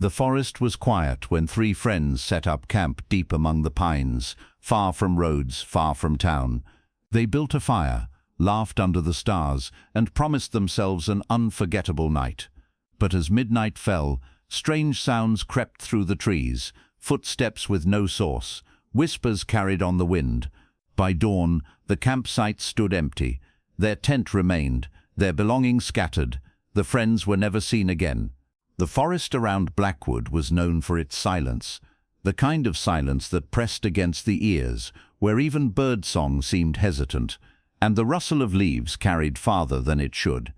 The forest was quiet when three friends set up camp deep among the pines, far from roads, far from town. They built a fire, laughed under the stars, and promised themselves an unforgettable night. But as midnight fell, strange sounds crept through the trees, footsteps with no source, whispers carried on the wind. By dawn, the campsite stood empty. Their tent remained, their belongings scattered. The friends were never seen again. The forest around Blackwood was known for its silence, the kind of silence that pressed against the ears, where even birdsong seemed hesitant, and the rustle of leaves carried farther than it should.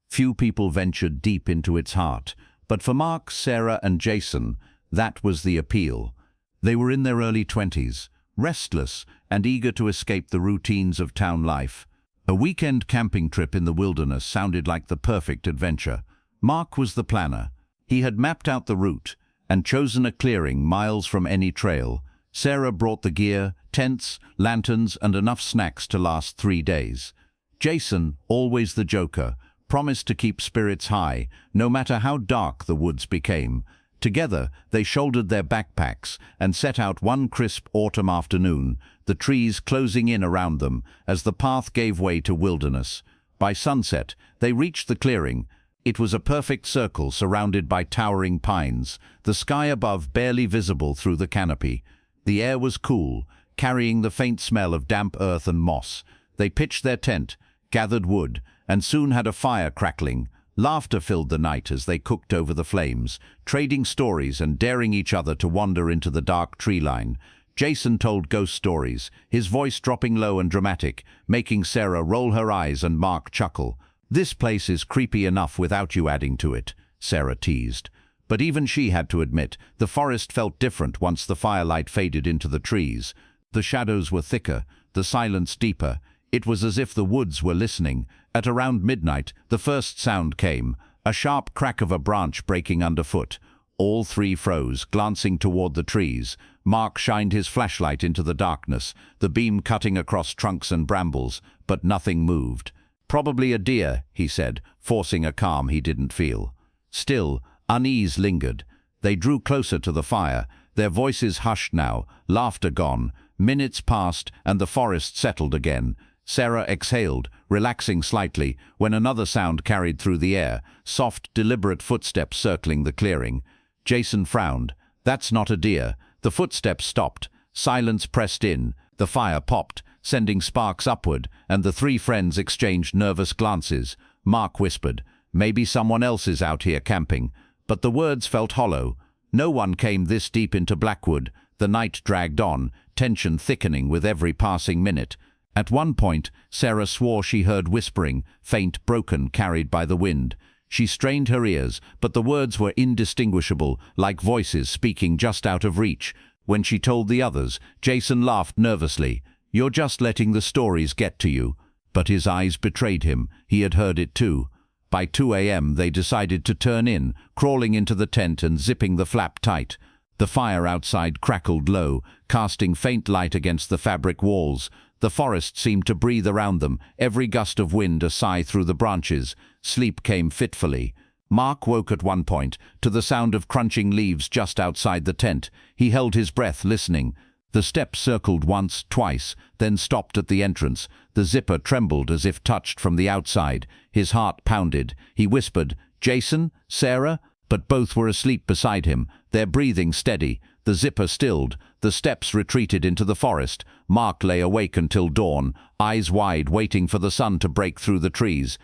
Few people ventured deep into its heart, but for Mark, Sarah, and Jason, that was the appeal. They were in their early 20s, restless and eager to escape the routines of town life. A weekend camping trip in the wilderness sounded like the perfect adventure. Mark was the planner. He had mapped out the route and chosen a clearing miles from any trail. Sarah brought the gear, tents, lanterns, and enough snacks to last 3 days. Jason, always the joker, promised to keep spirits high, no matter how dark the woods became. Together, they shouldered their backpacks and set out one crisp autumn afternoon, the trees closing in around them as the path gave way to wilderness. By sunset, they reached the clearing. It was a perfect circle surrounded by towering pines, the sky above barely visible through the canopy. The air was cool, carrying the faint smell of damp earth and moss. They pitched their tent, gathered wood, and soon had a fire crackling. Laughter filled the night as they cooked over the flames, trading stories and daring each other to wander into the dark tree line. Jason told ghost stories, his voice dropping low and dramatic, making Sarah roll her eyes and Mark chuckle. "This place is creepy enough without you adding to it," Sarah teased. But even she had to admit, the forest felt different once the firelight faded into the trees. The shadows were thicker, the silence deeper. It was as if the woods were listening. At around midnight, the first sound came, a sharp crack of a branch breaking underfoot. All three froze, glancing toward the trees. Mark shined his flashlight into the darkness, the beam cutting across trunks and brambles, but nothing moved. "Probably a deer," he said, forcing a calm he didn't feel. Still, unease lingered. They drew closer to the fire, their voices hushed now, laughter gone. Minutes passed, and the forest settled again. Sarah exhaled, relaxing slightly, when another sound carried through the air, soft, deliberate footsteps circling the clearing. Jason frowned. "That's not a deer." The footsteps stopped. Silence pressed in. The fire popped, sending sparks upward, and the three friends exchanged nervous glances. Mark whispered, "Maybe someone else is out here camping." But the words felt hollow. No one came this deep into Blackwood. The night dragged on, tension thickening with every passing minute. At one point, Sarah swore she heard whispering, faint, broken, carried by the wind. She strained her ears, but the words were indistinguishable, like voices speaking just out of reach. When she told the others, Jason laughed nervously. "You're just letting the stories get to you." But his eyes betrayed him. He had heard it too. By 2 a.m. they decided to turn in, crawling into the tent and zipping the flap tight. The fire outside crackled low, casting faint light against the fabric walls. The forest seemed to breathe around them, every gust of wind a sigh through the branches. Sleep came fitfully. Mark woke at one point, to the sound of crunching leaves just outside the tent. He held his breath, listening. The steps circled once, twice, then stopped at the entrance. The zipper trembled as if touched from the outside. His heart pounded. He whispered, "Jason? Sarah?" But both were asleep beside him, their breathing steady. The zipper stilled. The steps retreated into the forest. Mark lay awake until dawn, eyes wide, waiting for the sun to break through the trees.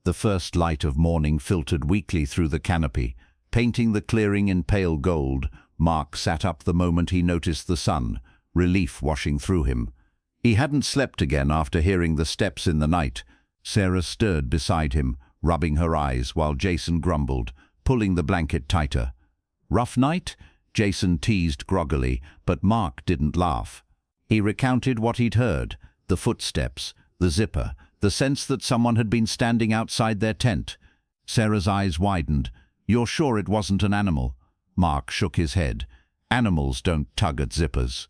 The first light of morning filtered weakly through the canopy, painting the clearing in pale gold. Mark sat up the moment he noticed the sun, relief washing through him. He hadn't slept again after hearing the steps in the night. Sarah stirred beside him, rubbing her eyes, while Jason grumbled, pulling the blanket tighter. "Rough night?" Jason teased groggily, but Mark didn't laugh. He recounted what he'd heard, the footsteps, the zipper, the sense that someone had been standing outside their tent. Sarah's eyes widened. "You're sure it wasn't an animal?" Mark shook his head. "Animals don't tug at zippers."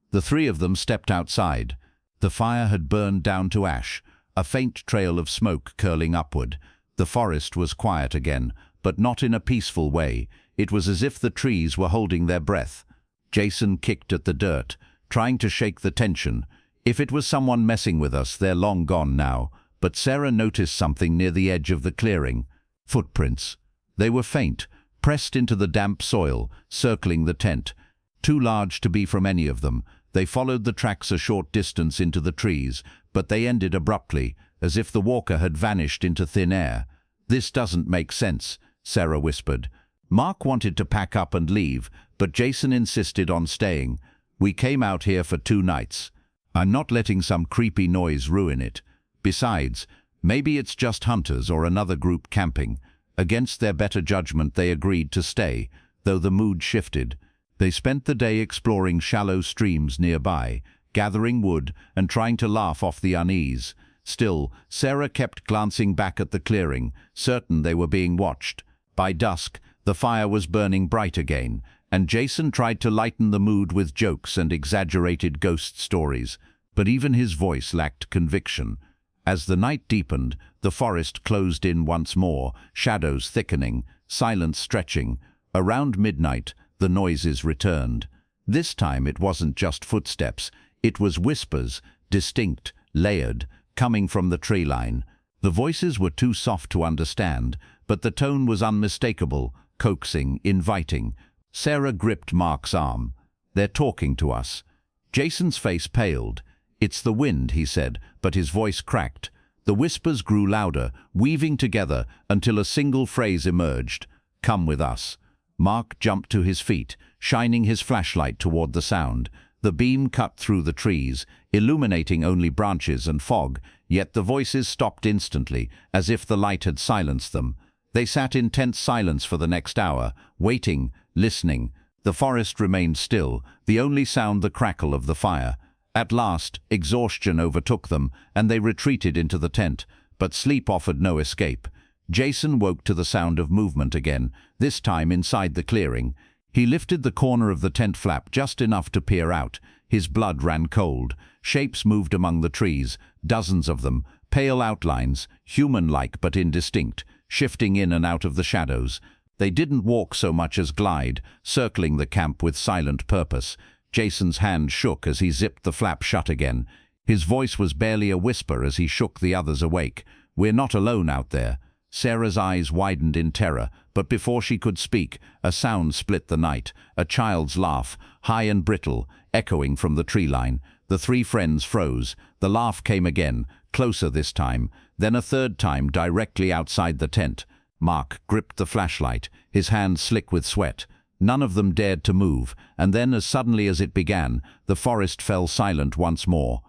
The three of them stepped outside. The fire had burned down to ash, a faint trail of smoke curling upward. The forest was quiet again, but not in a peaceful way. It was as if the trees were holding their breath. Jason kicked at the dirt, trying to shake the tension. If it was someone messing with us, they're long gone now. But Sarah noticed something near the edge of the clearing. Footprints. They were faint, pressed into the damp soil, circling the tent. Too large to be from any of them. They followed the tracks a short distance into the trees, but they ended abruptly, as if the walker had vanished into thin air. "This doesn't make sense," Sarah whispered. Mark wanted to pack up and leave, but Jason insisted on staying. "We came out here for 2 nights. I'm not letting some creepy noise ruin it. Besides, maybe it's just hunters or another group camping." Against their better judgment, they agreed to stay, though the mood shifted. They spent the day exploring shallow streams nearby, gathering wood and trying to laugh off the unease. Still, Sarah kept glancing back at the clearing, certain they were being watched. By dusk, the fire was burning bright again, and Jason tried to lighten the mood with jokes and exaggerated ghost stories, but even his voice lacked conviction. As the night deepened, the forest closed in once more, shadows thickening, silence stretching. Around midnight, the noises returned. This time it wasn't just footsteps, it was whispers, distinct, layered, coming from the tree line. The voices were too soft to understand, but the tone was unmistakable, coaxing, inviting. Sarah gripped Mark's arm. "They're talking to us." Jason's face paled. "It's the wind," he said, but his voice cracked. The whispers grew louder, weaving together until a single phrase emerged. "Come with us." Mark jumped to his feet, shining his flashlight toward the sound. The beam cut through the trees, illuminating only branches and fog, yet the voices stopped instantly, as if the light had silenced them. They sat in tense silence for the next hour, waiting, listening. The forest remained still, the only sound the crackle of the fire. At last, exhaustion overtook them, and they retreated into the tent, but sleep offered no escape. Jason woke to the sound of movement again, this time inside the clearing. He lifted the corner of the tent flap just enough to peer out. His blood ran cold. Shapes moved among the trees, dozens of them, pale outlines, human-like but indistinct, shifting in and out of the shadows. They didn't walk so much as glide, circling the camp with silent purpose. Jason's hand shook as he zipped the flap shut again. His voice was barely a whisper as he shook the others awake. "We're not alone out there." Sarah's eyes widened in terror, but before she could speak, a sound split the night, a child's laugh, high and brittle, echoing from the tree line. The 3 friends froze. The laugh came again, closer this time, then a third time directly outside the tent. Mark gripped the flashlight, his hands slick with sweat. None of them dared to move, and then as suddenly as it began, the forest fell silent once more.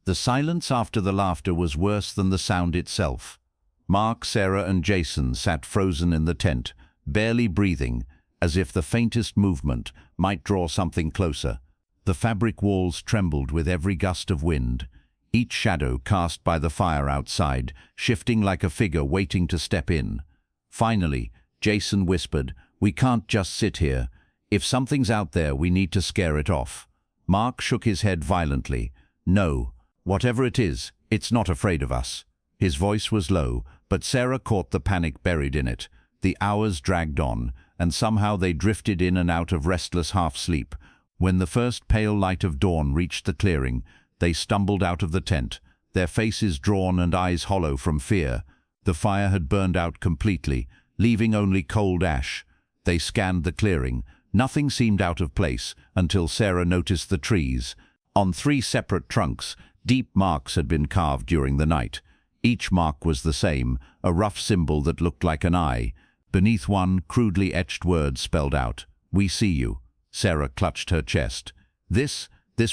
The silence after the laughter was worse than the sound itself. Mark, Sarah, and Jason sat frozen in the tent, barely breathing, as if the faintest movement might draw something closer. The fabric walls trembled with every gust of wind, each shadow cast by the fire outside, shifting like a figure waiting to step in. Finally, Jason whispered, "We can't just sit here. If something's out there, we need to scare it off." Mark shook his head violently. "No, whatever it is, it's not afraid of us." His voice was low, but Sarah caught the panic buried in it. The hours dragged on, and somehow they drifted in and out of restless half-sleep. When the first pale light of dawn reached the clearing, they stumbled out of the tent, their faces drawn and eyes hollow from fear. The fire had burned out completely, leaving only cold ash. They scanned the clearing. Nothing seemed out of place until Sarah noticed the trees. On 3 separate trunks, deep marks had been carved during the night. Each mark was the same, a rough symbol that looked like an eye. Beneath one, crudely etched words spelled out, "We see you." Sarah clutched her chest. This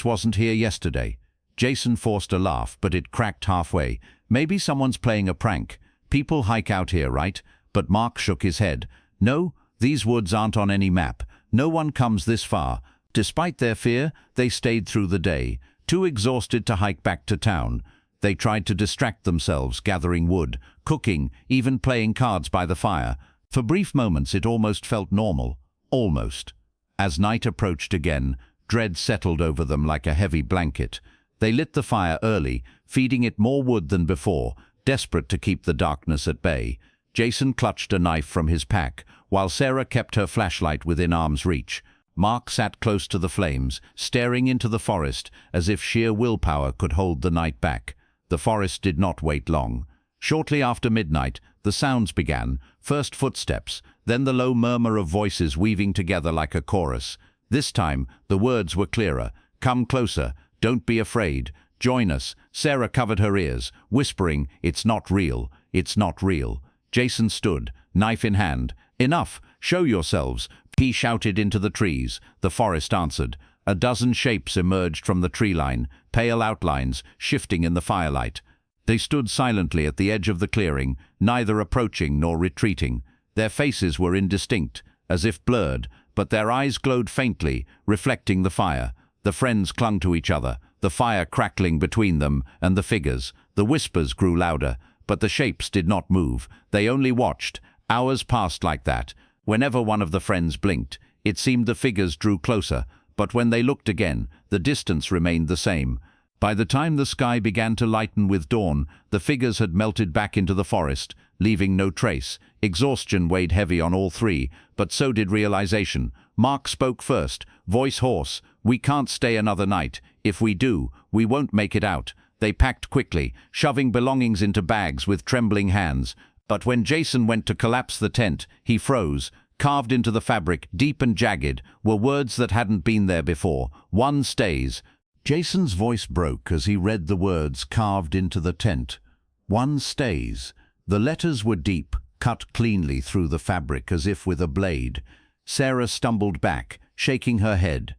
wasn't here yesterday." Jason forced a laugh, but it cracked halfway. "Maybe someone's playing a prank. People hike out here, right?" But Mark shook his head. "No, these woods aren't on any map. No one comes this far." Despite their fear, they stayed through the day, too exhausted to hike back to town. They tried to distract themselves, gathering wood, cooking, even playing cards by the fire. For brief moments it almost felt normal. Almost. As night approached again, dread settled over them like a heavy blanket. They lit the fire early, feeding it more wood than before, desperate to keep the darkness at bay. Jason clutched a knife from his pack, while Sarah kept her flashlight within arm's reach. Mark sat close to the flames, staring into the forest as if sheer willpower could hold the night back. The forest did not wait long. Shortly after midnight, the sounds began, first footsteps, then the low murmur of voices weaving together like a chorus. This time, the words were clearer. "Come closer, don't be afraid, join us." Sarah covered her ears, whispering, "It's not real, it's not real." Jason stood, knife in hand. "Enough, show yourselves," he shouted into the trees. The forest answered. A dozen shapes emerged from the tree line, pale outlines shifting in the firelight. They stood silently at the edge of the clearing, neither approaching nor retreating. Their faces were indistinct, as if blurred, but their eyes glowed faintly, reflecting the fire. The friends clung to each other, the fire crackling between them and the figures. The whispers grew louder, but the shapes did not move. They only watched. Hours passed like that. Whenever one of the friends blinked, it seemed the figures drew closer, but when they looked again, the distance remained the same. By the time the sky began to lighten with dawn, the figures had melted back into the forest, leaving no trace. Exhaustion weighed heavy on all three, but so did realization. Mark spoke first, voice hoarse. "We can't stay another night. If we do, we won't make it out." They packed quickly, shoving belongings into bags with trembling hands. But when Jason went to collapse the tent, he froze. Carved into the fabric, deep and jagged, were words that hadn't been there before. "One stays." Jason's voice broke as he read the words carved into the tent. "One stays." The letters were deep, cut cleanly through the fabric as if with a blade. Sarah stumbled back, shaking her head.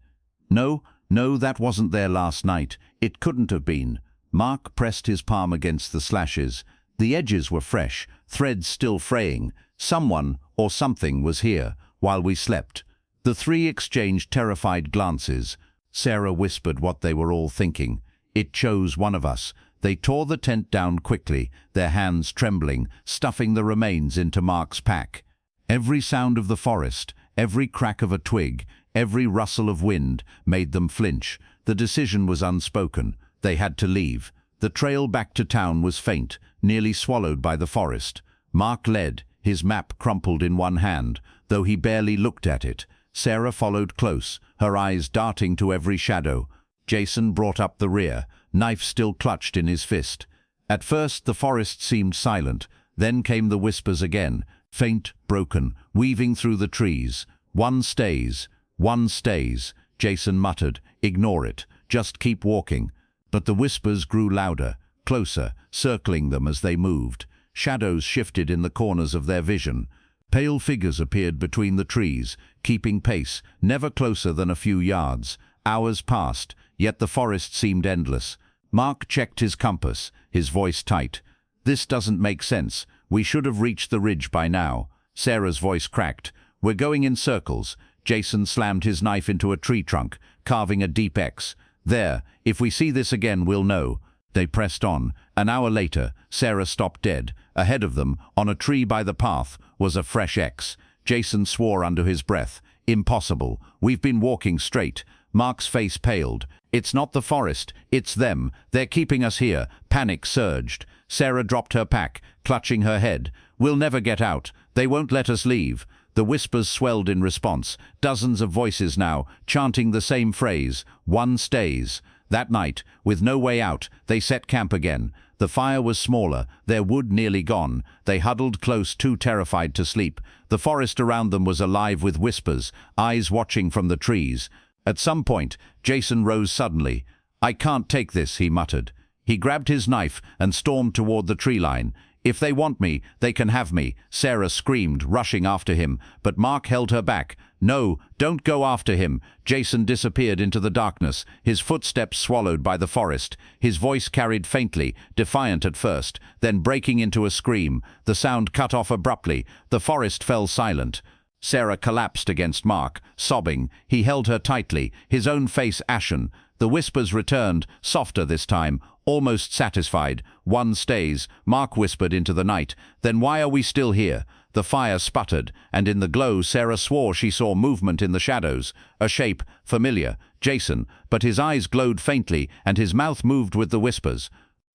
No, that wasn't there last night. It couldn't have been." Mark pressed his palm against the slashes. The edges were fresh, threads still fraying. Someone or something was here while we slept. The three exchanged terrified glances. Sarah whispered what they were all thinking. "It chose one of us." They tore the tent down quickly, their hands trembling, stuffing the remains into Mark's pack. Every sound of the forest, every crack of a twig, every rustle of wind made them flinch. The decision was unspoken. They had to leave. The trail back to town was faint, nearly swallowed by the forest. Mark led, his map crumpled in one hand, though he barely looked at it. Sarah followed close, her eyes darting to every shadow. Jason brought up the rear, knife still clutched in his fist. At first the forest seemed silent, then came the whispers again, faint, broken, weaving through the trees. "One stays, one stays," Jason muttered. "Ignore it, just keep walking." But the whispers grew louder, closer, circling them as they moved. Shadows shifted in the corners of their vision. Pale figures appeared between the trees, keeping pace, never closer than a few yards. Hours passed, yet the forest seemed endless. Mark checked his compass, his voice tight. "This doesn't make sense. We should have reached the ridge by now." Sarah's voice cracked. "We're going in circles." Jason slammed his knife into a tree trunk, carving a deep X. "There, if we see this again, we'll know." They pressed on. An hour later, Sarah stopped dead. Ahead of them, on a tree by the path, was a fresh X. Jason swore under his breath. "Impossible. We've been walking straight." Mark's face paled. "It's not the forest. It's them. They're keeping us here." Panic surged. Sarah dropped her pack, clutching her head. "We'll never get out. They won't let us leave." The whispers swelled in response, dozens of voices now, chanting the same phrase, "One stays." That night, with no way out, they set camp again. The fire was smaller, their wood nearly gone. They huddled close, too terrified to sleep. The forest around them was alive with whispers, eyes watching from the trees. At some point, Jason rose suddenly. "I can't take this," he muttered. He grabbed his knife and stormed toward the tree line. "If they want me, they can have me," Sarah screamed, rushing after him, but Mark held her back. "No, don't go after him." Jason disappeared into the darkness, his footsteps swallowed by the forest. His voice carried faintly, defiant at first, then breaking into a scream. The sound cut off abruptly. The forest fell silent. Sarah collapsed against Mark, sobbing. He held her tightly, his own face ashen. The whispers returned, softer this time, almost satisfied. "One stays," Mark whispered into the night. "Then why are we still here?" The fire sputtered, and in the glow Sarah swore she saw movement in the shadows. A shape, familiar, Jason, but his eyes glowed faintly and his mouth moved with the whispers.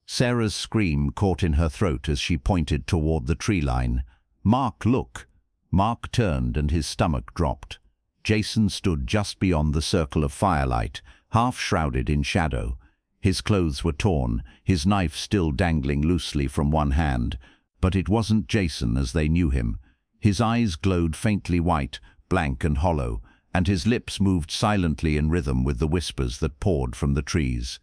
Sarah's scream caught in her throat as she pointed toward the tree line. "Mark, look." Mark turned and his stomach dropped. Jason stood just beyond the circle of firelight, half shrouded in shadow. His clothes were torn, his knife still dangling loosely from one hand. But it wasn't Jason as they knew him. His eyes glowed faintly white, blank and hollow, and his lips moved silently in rhythm with the whispers that poured from the trees.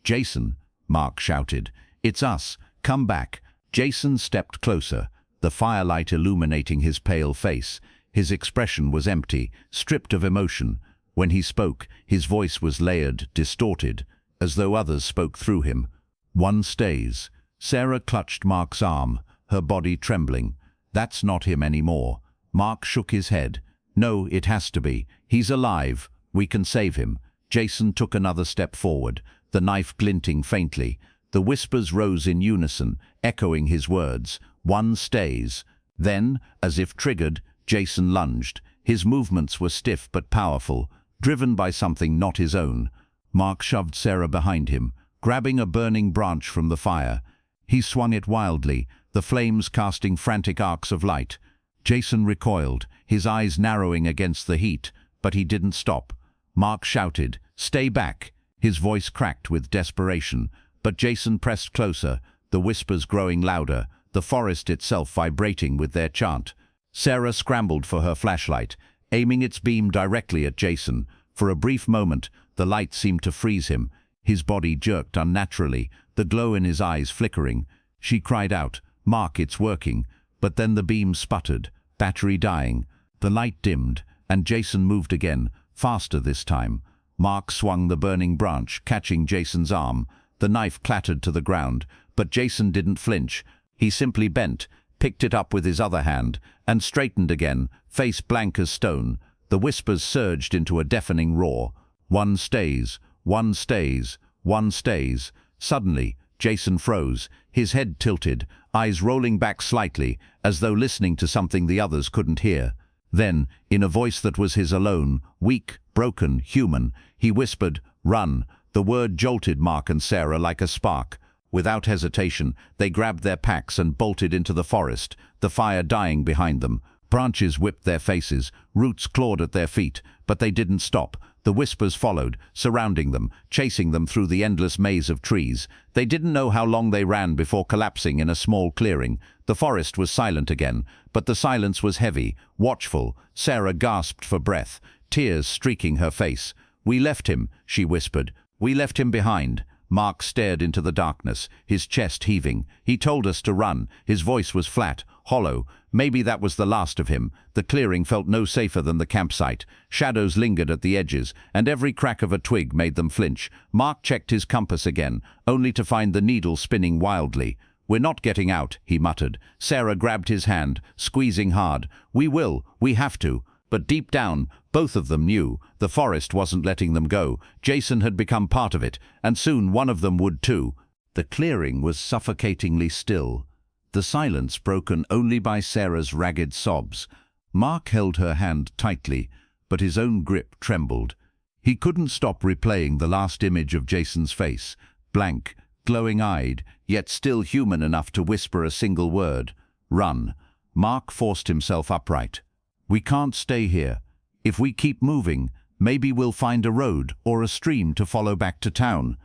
"Jason," Mark shouted, "it's us. Come back." Jason stepped closer, the firelight illuminating his pale face. His expression was empty, stripped of emotion. When he spoke, his voice was layered, distorted, as though others spoke through him. "One stays." Sarah clutched Mark's arm, her body trembling. "That's not him anymore." Mark shook his head. "No, it has to be. He's alive. We can save him." Jason took another step forward, the knife glinting faintly. The whispers rose in unison, echoing his words. "One stays." Then, as if triggered, Jason lunged. His movements were stiff but powerful, driven by something not his own. Mark shoved Sarah behind him, grabbing a burning branch from the fire. He swung it wildly, the flames casting frantic arcs of light. Jason recoiled, his eyes narrowing against the heat, but he didn't stop. Mark shouted, "Stay back!" His voice cracked with desperation, but Jason pressed closer, the whispers growing louder, the forest itself vibrating with their chant. Sarah scrambled for her flashlight, aiming its beam directly at Jason. For a brief moment, the light seemed to freeze him. His body jerked unnaturally, the glow in his eyes flickering. She cried out, "Mark, it's working!" But then the beam sputtered, battery dying. The light dimmed, and Jason moved again, faster this time. Mark swung the burning branch, catching Jason's arm. The knife clattered to the ground, but Jason didn't flinch. He simply bent, picked it up with his other hand, and straightened again, face blank as stone. The whispers surged into a deafening roar. "One stays, one stays, one stays." Suddenly, Jason froze, his head tilted, eyes rolling back slightly, as though listening to something the others couldn't hear. Then, in a voice that was his alone, weak, broken, human, he whispered, "Run." The word jolted Mark and Sarah like a spark. Without hesitation, they grabbed their packs and bolted into the forest, the fire dying behind them. Branches whipped their faces, roots clawed at their feet, but they didn't stop. The whispers followed, surrounding them, chasing them through the endless maze of trees. They didn't know how long they ran before collapsing in a small clearing. The forest was silent again, but the silence was heavy, watchful. Sarah gasped for breath, tears streaking her face. "We left him," she whispered. "We left him behind." Mark stared into the darkness, his chest heaving. "He told us to run." His voice was flat, hollow. Maybe that was the last of him. The clearing felt no safer than the campsite. Shadows lingered at the edges, and every crack of a twig made them flinch. Mark checked his compass again, only to find the needle spinning wildly. "We're not getting out," he muttered. Sarah grabbed his hand, squeezing hard. "We will. We have to." But deep down, both of them knew the forest wasn't letting them go. Jason had become part of it, and soon one of them would too. The clearing was suffocatingly still, the silence broken only by Sarah's ragged sobs. Mark held her hand tightly, but his own grip trembled. He couldn't stop replaying the last image of Jason's face, blank, glowing-eyed, yet still human enough to whisper a single word. "Run." Mark forced himself upright. "We can't stay here. If we keep moving, maybe we'll find a road or a stream to follow back to town."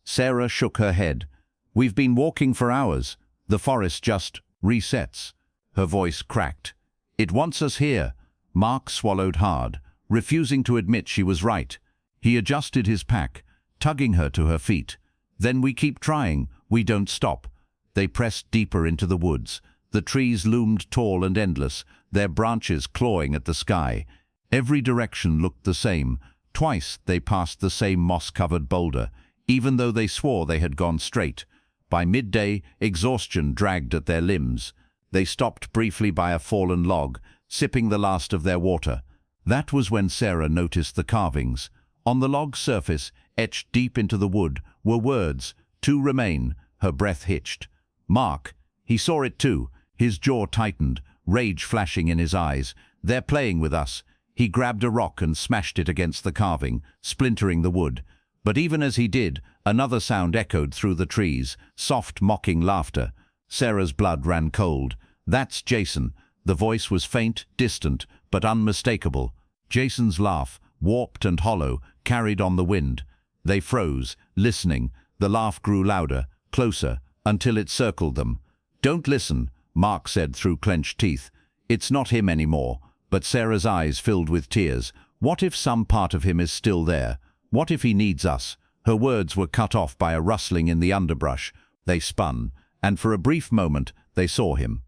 Sarah shook her head. "We've been walking for hours. The forest just resets." Her voice cracked. "It wants us here." Mark swallowed hard, refusing to admit she was right. He adjusted his pack, tugging her to her feet. "Then we keep trying. We don't stop." They pressed deeper into the woods. The trees loomed tall and endless, their branches clawing at the sky. Every direction looked the same. Twice they passed the same moss-covered boulder, even though they swore they had gone straight. By midday, exhaustion dragged at their limbs. They stopped briefly by a fallen log, sipping the last of their water. That was when Sarah noticed the carvings. On the log's surface, etched deep into the wood, were words, "To remain." Her breath hitched. Mark, he saw it too. His jaw tightened, rage flashing in his eyes. "They're playing with us." He grabbed a rock and smashed it against the carving, splintering the wood. But even as he did, another sound echoed through the trees, soft, mocking laughter. Sarah's blood ran cold. "That's Jason." The voice was faint, distant, but unmistakable. Jason's laugh, warped and hollow, carried on the wind. They froze, listening. The laugh grew louder, closer, until it circled them. "Don't listen," Mark said through clenched teeth. "It's not him anymore." But Sarah's eyes filled with tears. "What if some part of him is still there? What if he needs us?" Her words were cut off by a rustling in the underbrush. They spun, and for a brief moment they saw him.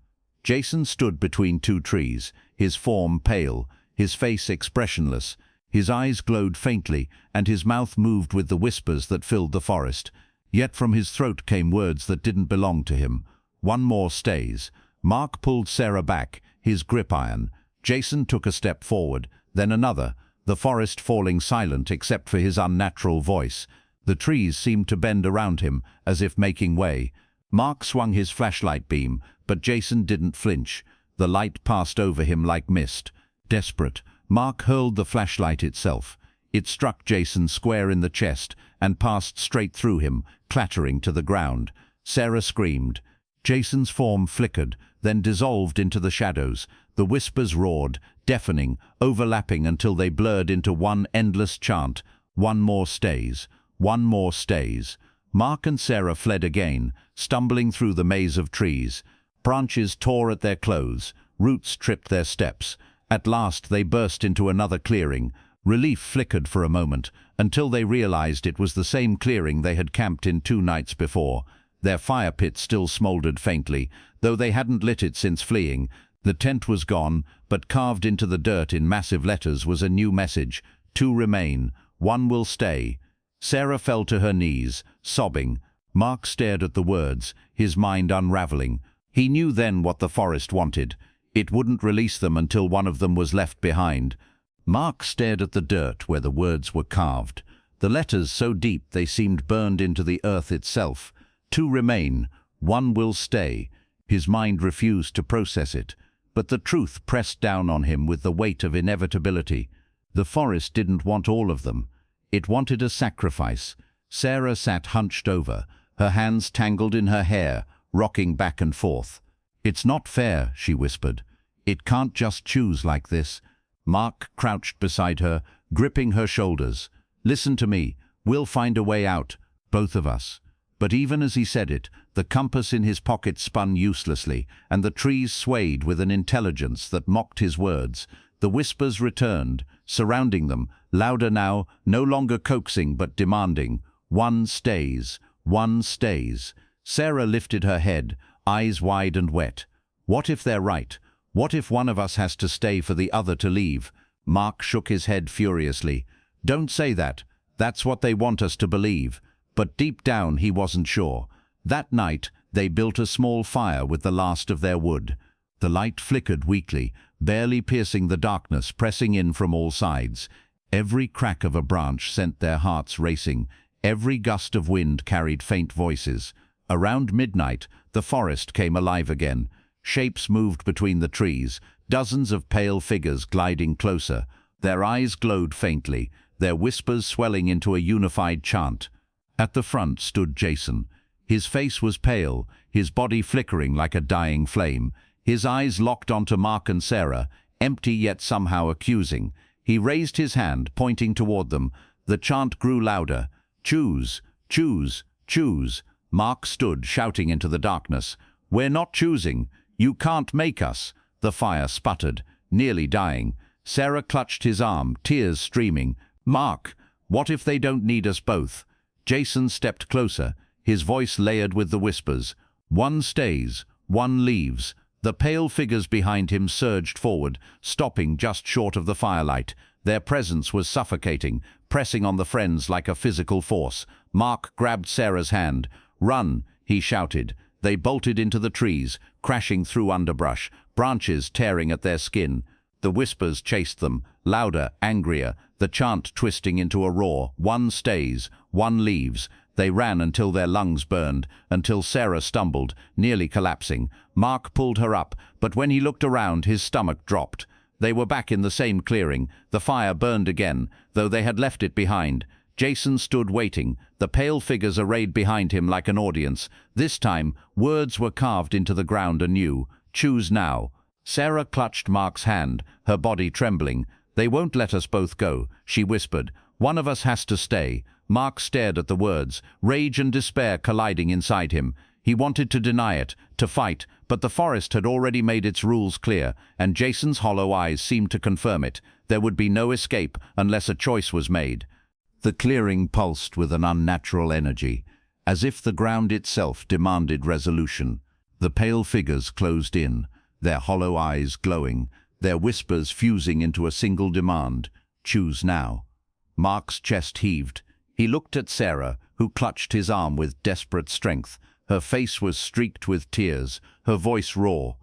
Jason stood between two trees, his form pale, his face expressionless. His eyes glowed faintly, and his mouth moved with the whispers that filled the forest. Yet from his throat came words that didn't belong to him. "One more stays." Mark pulled Sarah back, his grip iron. Jason took a step forward, then another, the forest falling silent except for his unnatural voice. The trees seemed to bend around him, as if making way. Mark swung his flashlight beam, but Jason didn't flinch. The light passed over him like mist. Desperate, Mark hurled the flashlight itself. It struck Jason square in the chest and passed straight through him, clattering to the ground. Sarah screamed. Jason's form flickered, then dissolved into the shadows. The whispers roared, deafening, overlapping until they blurred into one endless chant. "One more stays. One more stays." Mark and Sarah fled again, stumbling through the maze of trees. Branches tore at their clothes, roots tripped their steps. At last they burst into another clearing. Relief flickered for a moment, until they realized it was the same clearing they had camped in 2 nights before. Their fire pit still smoldered faintly, though they hadn't lit it since fleeing. The tent was gone, but carved into the dirt in massive letters was a new message. 2 remain. 1 will stay. Sarah fell to her knees, sobbing. Mark stared at the words, his mind unraveling. He knew then what the forest wanted. It wouldn't release them until one of them was left behind. Mark stared at the dirt where the words were carved, the letters so deep they seemed burned into the earth itself. 2 remain. 1 will stay. His mind refused to process it, but the truth pressed down on him with the weight of inevitability. The forest didn't want all of them. It wanted a sacrifice. Sarah sat hunched over, her hands tangled in her hair, rocking back and forth. "It's not fair," she whispered. "It can't just choose like this." Mark crouched beside her, gripping her shoulders. "Listen to me. We'll find a way out, both of us." But even as he said it, the compass in his pocket spun uselessly, and the trees swayed with an intelligence that mocked his words. The whispers returned, surrounding them, louder now, no longer coaxing but demanding. 1 stays. 1 stays. Sarah lifted her head, eyes wide and wet. "What if they're right? What if one of us has to stay for the other to leave?" Mark shook his head furiously. "Don't say that. That's what they want us to believe." But deep down he wasn't sure. That night they built a small fire with the last of their wood. The light flickered weakly, barely piercing the darkness, pressing in from all sides. Every crack of a branch sent their hearts racing. Every gust of wind carried faint voices. Around midnight, the forest came alive again. Shapes moved between the trees, dozens of pale figures gliding closer. Their eyes glowed faintly, their whispers swelling into a unified chant. At the front stood Jason. His face was pale, his body flickering like a dying flame. His eyes locked onto Mark and Sarah, empty yet somehow accusing. He raised his hand, pointing toward them. The chant grew louder. "Choose, choose, choose." Mark stood, shouting into the darkness. "We're not choosing. You can't make us." The fire sputtered, nearly dying. Sarah clutched his arm, tears streaming. "Mark, what if they don't need us both?" Jason stepped closer, his voice layered with the whispers. 1 stays, 1 leaves. The pale figures behind him surged forward, stopping just short of the firelight. Their presence was suffocating, pressing on the friends like a physical force. Mark grabbed Sarah's hand. "Run," he shouted. They bolted into the trees, crashing through underbrush, branches tearing at their skin. The whispers chased them, louder, angrier, the chant twisting into a roar. 1 stays, 1 leaves. They ran until their lungs burned, until Sarah stumbled, nearly collapsing. Mark pulled her up, but when he looked around, his stomach dropped. They were back in the same clearing. The fire burned again, though they had left it behind. Jason stood waiting, the pale figures arrayed behind him like an audience. This time, words were carved into the ground anew. "Choose now." Sarah clutched Mark's hand, her body trembling. "They won't let us both go," she whispered. "One of us has to stay." Mark stared at the words, rage and despair colliding inside him. He wanted to deny it, to fight, but the forest had already made its rules clear, and Jason's hollow eyes seemed to confirm it. There would be no escape unless a choice was made. The clearing pulsed with an unnatural energy, as if the ground itself demanded resolution. The pale figures closed in, their hollow eyes glowing, their whispers fusing into a single demand: choose now. Mark's chest heaved. He looked at Sarah, who clutched his arm with desperate strength. Her face was streaked with tears, her voice raw.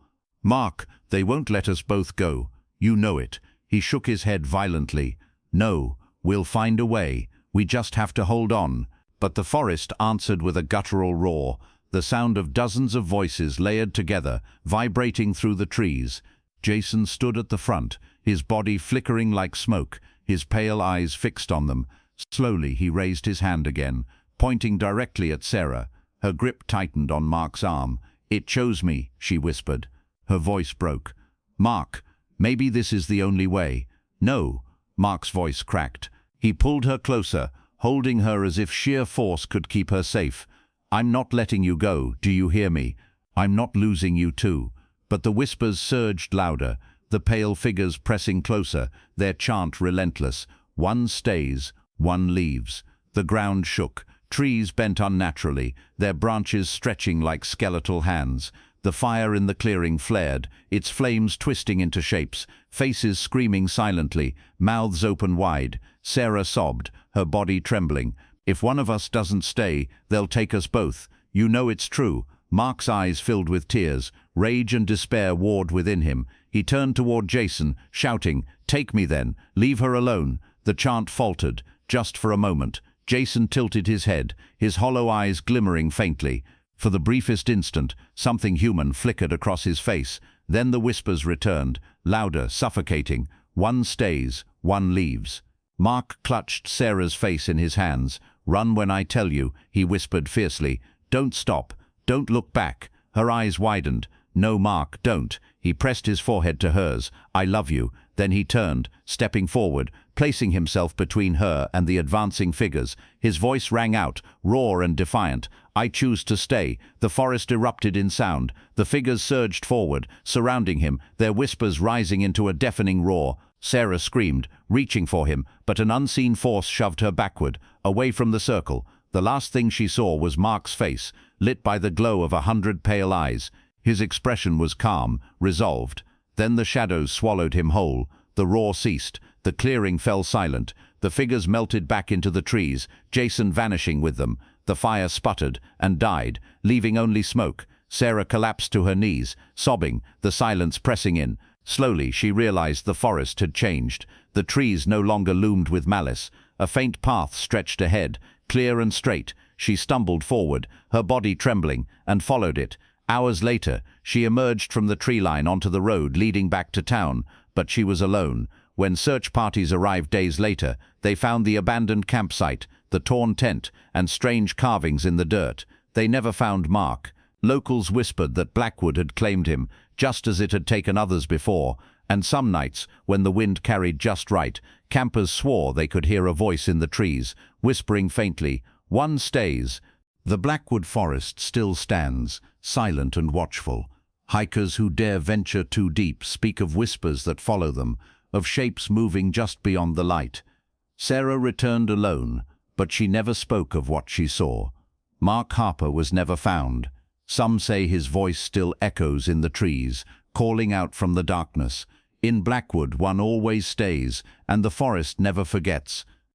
"Mark, they won't let us both go. You know it." He shook his head violently. "No, we'll find a way. We just have to hold on." But the forest answered with a guttural roar, the sound of dozens of voices layered together, vibrating through the trees. Jason stood at the front, his body flickering like smoke, his pale eyes fixed on them. Slowly he raised his hand again, pointing directly at Sarah. Her grip tightened on Mark's arm. "It chose me," she whispered. Her voice broke. "Mark, maybe this is the only way." "No." Mark's voice cracked. He pulled her closer, holding her as if sheer force could keep her safe. "I'm not letting you go, do you hear me? I'm not losing you too." But the whispers surged louder, the pale figures pressing closer, their chant relentless. One stays, one leaves. The ground shook. Trees bent unnaturally, their branches stretching like skeletal hands. The fire in the clearing flared, its flames twisting into shapes, faces screaming silently, mouths open wide. Sarah sobbed, her body trembling. "If one of us doesn't stay, they'll take us both. You know it's true." Mark's eyes filled with tears. Rage and despair warred within him. He turned toward Jason, shouting, "Take me then. Leave her alone." The chant faltered, just for a moment. Jason tilted his head, his hollow eyes glimmering faintly. For the briefest instant, something human flickered across his face. Then the whispers returned, louder, suffocating. "One stays, one leaves." Mark clutched Sarah's face in his hands. "Run when I tell you," he whispered fiercely. "Don't stop. Don't look back." Her eyes widened. "No, Mark, don't." He pressed his forehead to hers. "I love you." Then he turned, stepping forward, placing himself between her and the advancing figures. His voice rang out, raw and defiant. "I choose to stay." The forest erupted in sound. The figures surged forward, surrounding him, their whispers rising into a deafening roar. Sarah screamed, reaching for him, but an unseen force shoved her backward, away from the circle. The last thing she saw was Mark's face, lit by the glow of 100 pale eyes. His expression was calm, resolved. Then the shadows swallowed him whole. The roar ceased. The clearing fell silent. The figures melted back into the trees, Jason vanishing with them. The fire sputtered and died, leaving only smoke. Sarah collapsed to her knees, sobbing, the silence pressing in. Slowly she realized the forest had changed. The trees no longer loomed with malice. A faint path stretched ahead, clear and straight. She stumbled forward, her body trembling, and followed it. Hours later, she emerged from the tree line onto the road leading back to town, but she was alone. When search parties arrived days later, they found the abandoned campsite, the torn tent, and strange carvings in the dirt. They never found Mark. Locals whispered that Blackwood had claimed him, just as it had taken others before, and some nights, when the wind carried just right, campers swore they could hear a voice in the trees, whispering faintly, "One stays." The Blackwood forest still stands, silent and watchful. Hikers who dare venture too deep speak of whispers that follow them, of shapes moving just beyond the light. Sarah returned alone, but she never spoke of what she saw. Mark Harper was never found. Some say his voice still echoes in the trees, calling out from the darkness. In Blackwood one always stays, and the forest never forgets.